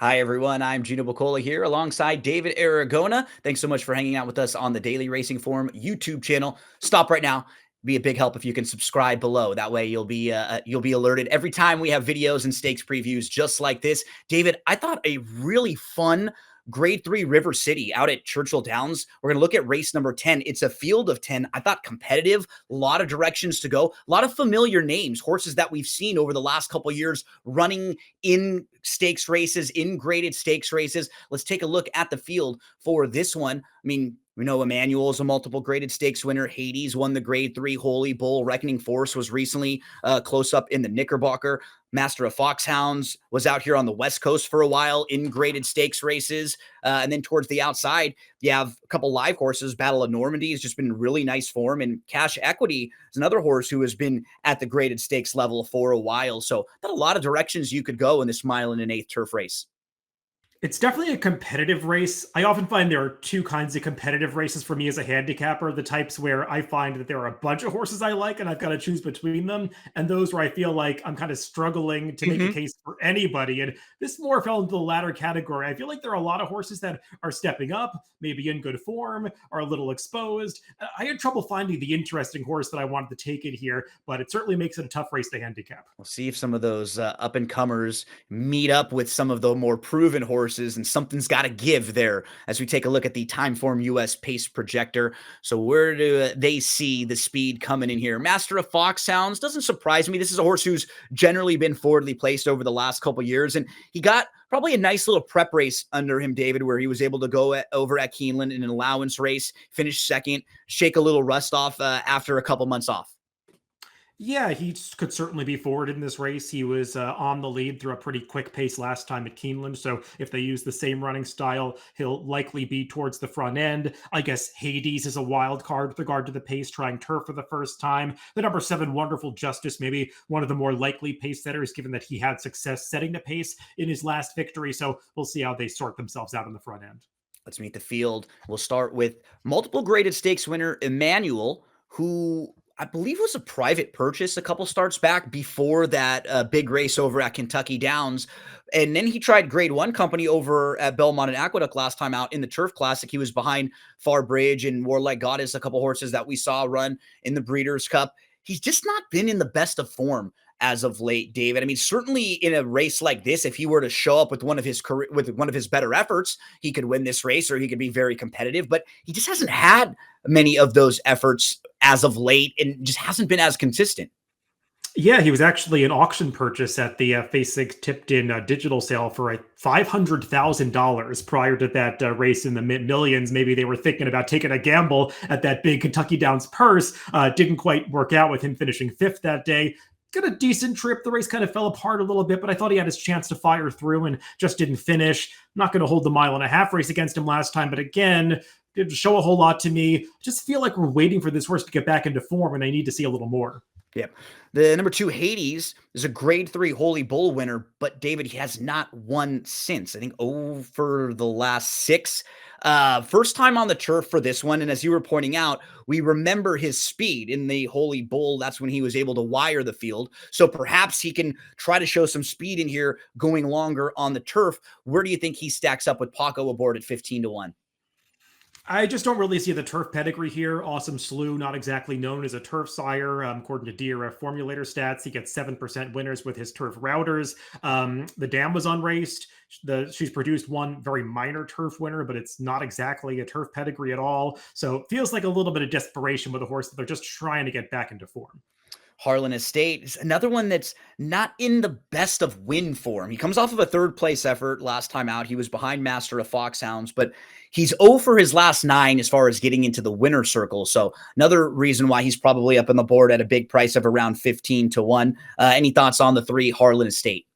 Hi, everyone. I'm Gino Buccola here alongside David Aragona. Thanks so much for hanging out with us on the Daily Racing Forum YouTube channel. Stop right now. Be a big help if you can subscribe below. That way you'll be alerted every time we have videos and stakes previews just like this. David, I thought a really fun Grade 3 River City out at Churchill Downs. We're going to look at race number 10. It's a field of 10. I thought competitive, a lot of directions to go, a lot of familiar names, horses that we've seen over the last couple years running in stakes races, in graded stakes races. Let's take a look at the field for this one. I mean, we know Emmanuel is a multiple graded stakes winner. Hades won the Grade 3 Holy Bull. Reckoning Force was recently close up in the Knickerbocker. Master of Foxhounds was out here on the West Coast for a while in graded stakes races. And then towards the outside, you have a couple live horses. Battle of Normandy has just been in really nice form. And Cash Equity is another horse who has been at the graded stakes level for a while. So got a lot of directions you could go in this mile and an eighth turf race. It's definitely a competitive race. I often find there are two kinds of competitive races for me as a handicapper, the types where I find that there are a bunch of horses I like and I've got to choose between them, and those where I feel like I'm kind of struggling to make a case for anybody. And this more fell into the latter category. I feel like there are a lot of horses that are stepping up, maybe in good form, are a little exposed. I had trouble finding the interesting horse that I wanted to take in here, but it certainly makes it a tough race to handicap. We'll see if some of those up and comers meet up with some of the more proven horses, and something's got to give there as we take a look at the Timeform US pace projector. So where do they see the speed coming in here? Master of Foxhounds doesn't surprise me. This is a horse who's generally been forwardly placed over the last couple years, and he got probably a nice little prep race under him, David, where he was able to go over at Keeneland in an allowance race, finish second, shake a little rust off after a couple months off. Yeah, he could certainly be forward in this race. He was on the lead through a pretty quick pace last time at Keeneland. So if they use the same running style, he'll likely be towards the front end. I guess Hades is a wild card with regard to the pace, trying turf for the first time. The number 7, Wonderful Justice, maybe one of the more likely pace setters, given that he had success setting the pace in his last victory. So we'll see how they sort themselves out on the front end. Let's meet the field. We'll start with multiple graded stakes winner Emmanuel, who I believe was a private purchase a couple starts back before that big race over at Kentucky Downs. And then he tried grade 1 company over at Belmont and Aqueduct last time out in the Turf Classic. He was behind Far Bridge and Warlike Goddess, a couple horses that we saw run in the Breeders' Cup. He's just not been in the best of form as of late, David. I mean, certainly in a race like this, if he were to show up with one of his better efforts, he could win this race or he could be very competitive. But he just hasn't had many of those efforts as of late and just hasn't been as consistent. Yeah, he was actually an auction purchase at the Face6 tipped in digital sale for $500,000 prior to that race in the millions. Maybe they were thinking about taking a gamble at that big Kentucky Downs purse. Didn't quite work out with him finishing 5th that day. Got a decent trip. The race kind of fell apart a little bit, but I thought he had his chance to fire through and just didn't finish. I'm not going to hold the mile and a half race against him last time, but again, didn't show a whole lot to me. Just feel like we're waiting for this horse to get back into form, and I need to see a little more. Yep. The number 2 Hades is a grade 3 Holy Bull winner, but David, he has not won since. I think over the last 6. First time on the turf for this one. And as you were pointing out, we remember his speed in the Holy Bull. That's when he was able to wire the field. So perhaps he can try to show some speed in here going longer on the turf. Where do you think he stacks up with Paco aboard at 15-1? I just don't really see the turf pedigree here. Awesome Slew, not exactly known as a turf sire. According to DRF formulator stats, he gets 7% winners with his turf routers. The dam was unraced. She's produced one very minor turf winner, but it's not exactly a turf pedigree at all. So it feels like a little bit of desperation with a horse that they're just trying to get back into form. Harlan Estate is another one that's not in the best of win form. He comes off of a 3rd place effort last time out. He was behind Master of Foxhounds, but he's 0 for his last 9 as far as getting into the winner circle. So another reason why he's probably up on the board at a big price of around 15-1. Any thoughts on the 3 Harlan Estate?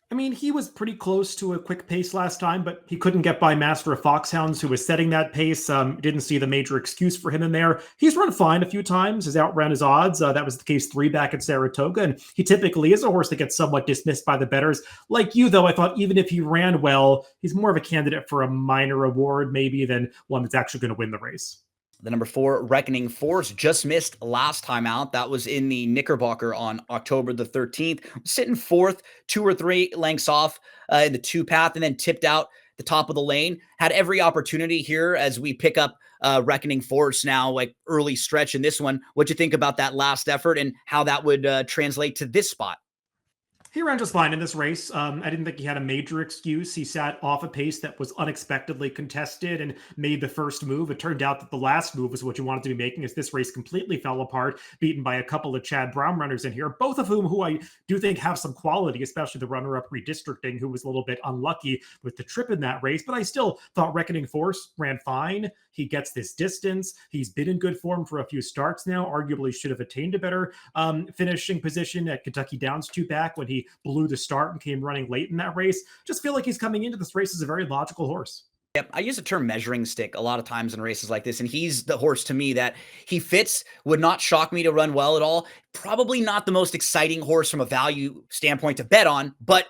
I mean, he was pretty close to a quick pace last time, but he couldn't get by Master of Foxhounds, who was setting that pace. Didn't see the major excuse for him in there. He's run fine a few times, has outran his odds. That was the case 3 back at Saratoga, and he typically is a horse that gets somewhat dismissed by the bettors. Like you, though, I thought even if he ran well, he's more of a candidate for a minor award maybe than one that's actually going to win the race. The number 4, Reckoning Force, just missed last time out. That was in the Knickerbocker on October the 13th. Sitting fourth, 2 or 3 lengths off in the 2 path, and then tipped out the top of the lane. Had every opportunity here as we pick up Reckoning Force now, like early stretch in this one. What you think about that last effort and how that would translate to this spot? He ran just fine in this race. I didn't think he had a major excuse. He sat off a pace that was unexpectedly contested and made the first move. It turned out that the last move was what you wanted to be making, as this race completely fell apart, beaten by a couple of Chad Brown runners in here, both of who I do think have some quality, especially the runner-up redistricting, who was a little bit unlucky with the trip in that race. But I still thought Reckoning Force ran fine. He gets this distance. He's been in good form for a few starts now. Arguably should have attained a better finishing position at Kentucky Downs 2-back when he blew the start and came running late in that race. Just feel like he's coming into this race as a very logical horse. Yep, I use the term measuring stick a lot of times in races like this, and he's the horse to me that he fits, would not shock me to run well at all. Probably not the most exciting horse from a value standpoint to bet on, but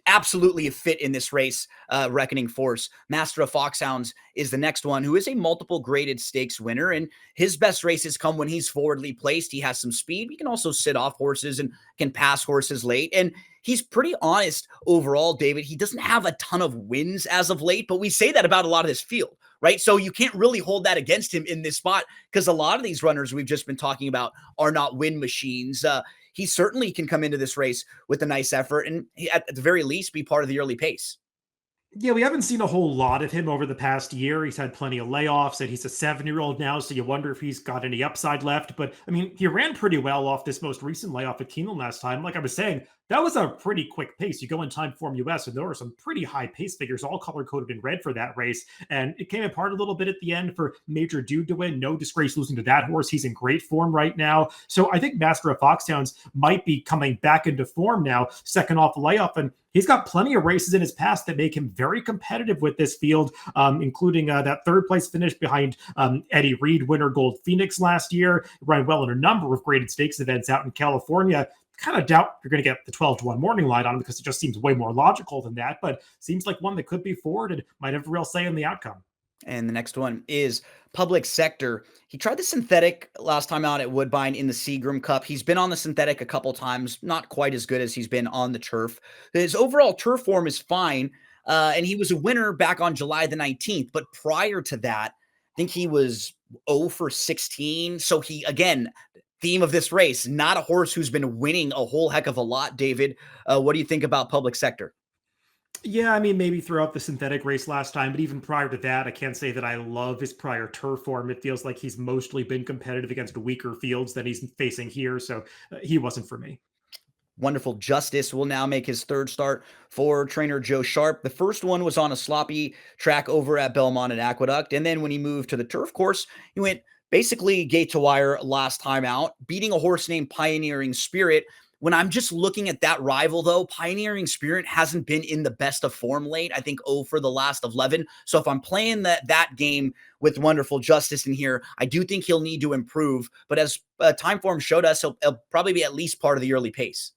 absolutely a fit in this race. Reckoning Force. Master of Foxhounds is the next one, who is a multiple graded stakes winner, and his best races come when he's forwardly placed. He has some speed. He can also sit off horses and can pass horses late, and he's pretty honest overall, David. He doesn't have a ton of wins as of late, but we say that about a lot of this field, right? So you can't really hold that against him in this spot, because a lot of these runners we've just been talking about are not win machines. He certainly can come into this race with a nice effort and at the very least be part of the early pace. Yeah, we haven't seen a whole lot of him over the past year. He's had plenty of layoffs, and he's a 7-year-old now, so you wonder if he's got any upside left. But I mean, he ran pretty well off this most recent layoff at Keeneland last time. Like I was saying, that was a pretty quick pace. You go in Time Form US, and there were some pretty high pace figures, all color coded in red for that race. And it came apart a little bit at the end for Major Dude to win. No disgrace losing to that horse. He's in great form right now. So I think Master of Foxhounds might be coming back into form now, second off the layoff. And he's got plenty of races in his past that make him very competitive with this field, including that third place finish behind Eddie Reed winner Gold Phoenix last year. Ran well in a number of graded stakes events out in California. Kind of doubt you're going to get the 12-1 morning line on him, because it just seems way more logical than that, but seems like one that could be forwarded, might have a real say in the outcome. And the next one is Public Sector. He tried the synthetic last time out at Woodbine in the Seagram Cup. He's been on the synthetic a couple times, not quite as good as he's been on the turf. His overall turf form is fine, and he was a winner back on July the 19th. But prior to that, I think he was 0 for 16. So he, again, theme of this race, not a horse who's been winning a whole heck of a lot, David. What do you think about Public Sector? Yeah, I mean, maybe throughout the synthetic race last time, but even prior to that, I can't say that I love his prior turf form. It feels like he's mostly been competitive against weaker fields than he's facing here, so he wasn't for me. Wonderful Justice will now make his third start for trainer Joe Sharp. The first one was on a sloppy track over at Belmont and Aqueduct. And then when he moved to the turf course, he went basically gate to wire last time out, beating a horse named Pioneering Spirit. When I'm just looking at that rival, though, Pioneering Spirit hasn't been in the best of form late. I think 0 for the last 11. So if I'm playing that game with Wonderful Justice in here, I do think he'll need to improve. But as time form showed us, he'll probably be at least part of the early pace.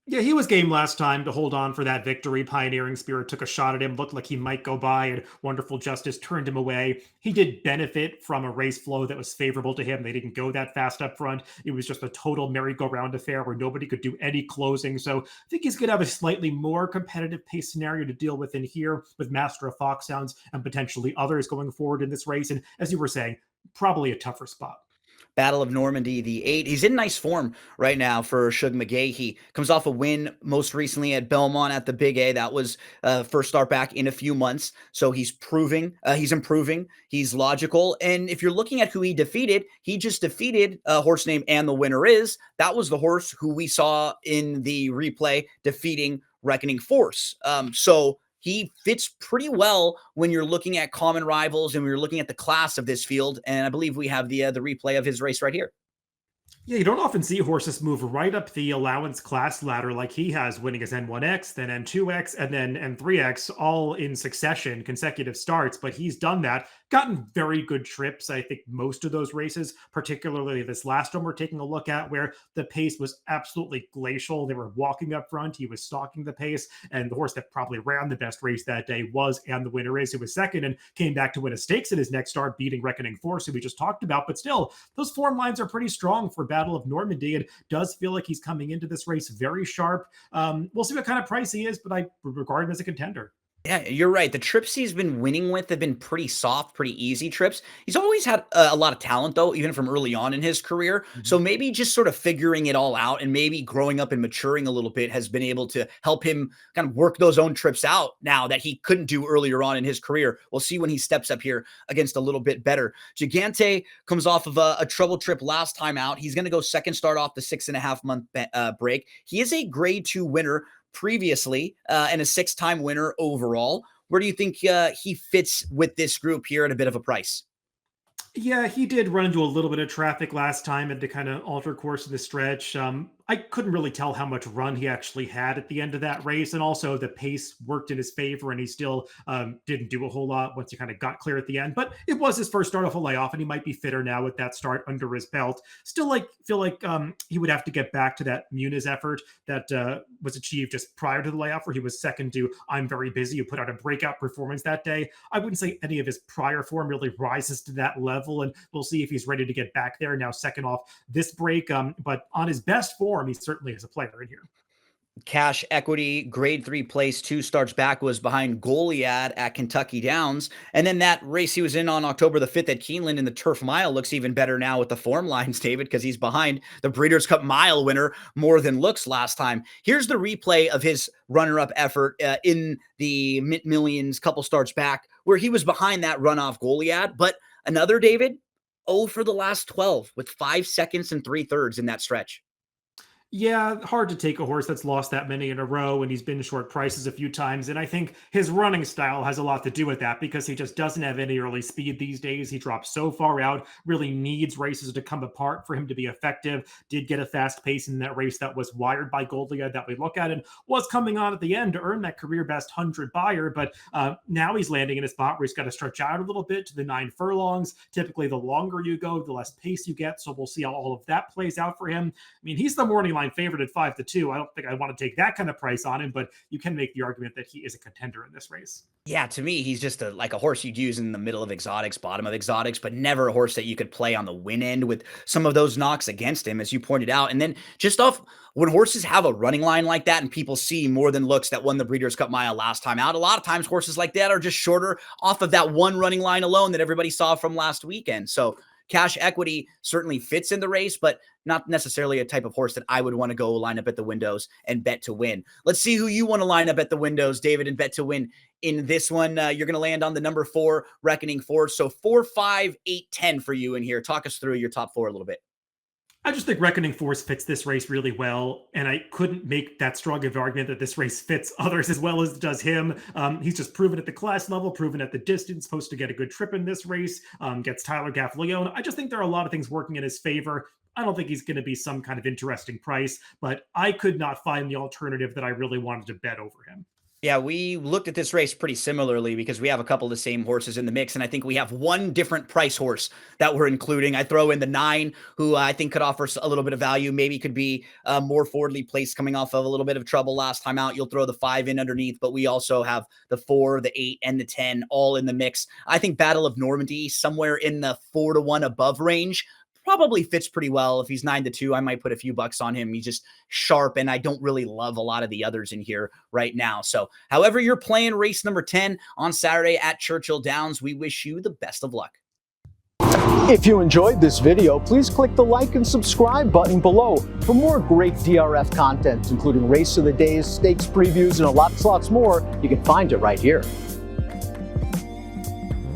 Yeah, he was game last time to hold on for that victory. Pioneering Spirit took a shot at him, looked like he might go by, and Wonderful Justice turned him away. He did benefit from a race flow that was favorable to him. They didn't go that fast up front. It was just a total merry-go-round affair where nobody could do any closing. So I think he's going to have a slightly more competitive pace scenario to deal with in here with Master of Foxhounds and potentially others going forward in this race. And as you were saying, probably a tougher spot. Battle of Normandy, the 8. He's in nice form right now for Shug McGay. He comes off a win most recently at Belmont at the Big A. That was first start back in a few months. So he's improving. He's logical. And if you're looking at who he defeated, he just defeated a horse named And the Winner Is. That was the horse who we saw in the replay defeating Reckoning Force. So he fits pretty well when you're looking at common rivals and when you're looking at the class of this field. And I believe we have the replay of his race right here. Yeah, you don't often see horses move right up the allowance class ladder like he has, winning as N1X, then N2X, and then N3X, all in succession, consecutive starts. But he's done that. gotten very good trips. I think most of those races, particularly this last one we're taking a look at, where the pace was absolutely glacial. They were walking up front. He was stalking the pace. And the horse that probably ran the best race that day was, and the winner is, who was second and came back to win a stakes in his next start, beating Reckoning Force, who we just talked about. But still, those form lines are pretty strong for Battle of Normandy. It does feel like he's coming into this race very sharp. We'll see what kind of price he is, but I regard him as a contender. Yeah, you're right. The trips he's been winning with have been pretty soft, pretty easy trips. He's always had a lot of talent, though, even from early on in his career. So Mhm. maybe just sort of figuring it all out and maybe growing up and maturing a little bit has been able to help him kind of work those own trips out now that he couldn't do earlier on in his career. We'll see when he steps up here against a little bit better. Gigante comes off of a trouble trip last time out. He's going to go second start off the 6.5 month break. He is a grade 2 winner previously and a 6-time winner overall. Where do you think he fits with this group here at a bit of a price? Yeah, he did run into a little bit of traffic last time and to kind of alter course of the stretch. I couldn't really tell how much run he actually had at the end of that race. And also the pace worked in his favor and he still didn't do a whole lot once he kind of got clear at the end. But it was his first start off a layoff and he might be fitter now with that start under his belt. Still feel like he would have to get back to that Muniz effort that was achieved just prior to the layoff where he was second to I'm Very Busy, who put out a breakout performance that day. I wouldn't say any of his prior form really rises to that level, and we'll see if he's ready to get back there now second off this break. But on his best form, he certainly is a player in here. Cash equity, grade 3 place, 2 starts back, was behind Goliad at Kentucky Downs. And then that race he was in on October the 5th at Keeneland in the Turf Mile looks even better now with the form lines, David, because he's behind the Breeders' Cup Mile winner more than looks last time. Here's the replay of his runner-up effort in the mid-millions couple starts back, where he was behind that runoff Goliad. But another, David, 0 for the last 12 with 5 seconds and 3/3 in that stretch. Yeah, hard to take a horse that's lost that many in a row, and he's been short prices a few times. And I think his running style has a lot to do with that because he just doesn't have any early speed these days. He drops so far out, really needs races to come apart for him to be effective. Did get a fast pace in that race that was wired by Goldliga that we look at and was coming on at the end to earn that career best 100 buyer. But now he's landing in a spot where he's got to stretch out a little bit to the 9 furlongs. Typically, the longer you go, the less pace you get. So we'll see how all of that plays out for him. I mean, he's the morning line favorite at 5-2. I don't think I want to take that kind of price on him, but you can make the argument that he is a contender in this race. Yeah, to me, he's just like a horse you'd use in the middle of exotics, bottom of exotics, but never a horse that you could play on the win end with some of those knocks against him, as you pointed out. And then just off when horses have a running line like that and people see more than looks that won the Breeders' Cup Mile last time out, a lot of times horses like that are just shorter off of that one running line alone that everybody saw from last weekend. So cash equity certainly fits in the race, but not necessarily a type of horse that I would want to go line up at the windows and bet to win. Let's see who you want to line up at the windows, David, and bet to win in this one. You're going to land on the number 4, Reckoning Force. So 4, 5, 8, 10 for you in here. Talk us through your top 4 a little bit. I just think Reckoning Force fits this race really well, and I couldn't make that strong of an argument that this race fits others as well as it does him. He's just proven at the class level, proven at the distance, supposed to get a good trip in this race, gets Tyler Gaffalione. I just think there are a lot of things working in his favor. I don't think he's going to be some kind of interesting price, but I could not find the alternative that I really wanted to bet over him. Yeah, we looked at this race pretty similarly because we have a couple of the same horses in the mix, and I think we have one different price horse that we're including. I throw in the 9, who I think could offer a little bit of value, maybe could be more forwardly placed coming off of a little bit of trouble last time out. You'll throw the 5 in underneath, but we also have the 4, the 8, and the 10 all in the mix. I think Battle of Normandy, somewhere in the 4-1 above range, probably fits pretty well. If he's 9-2, I might put a few bucks on him. He's just sharp, and I don't really love a lot of the others in here right now. So however you're playing race number 10 on Saturday at Churchill Downs, we wish you the best of luck. If you enjoyed this video, please click the like and subscribe button below for more great DRF content, including race of the days, stakes previews, and lots more. You can find it right here.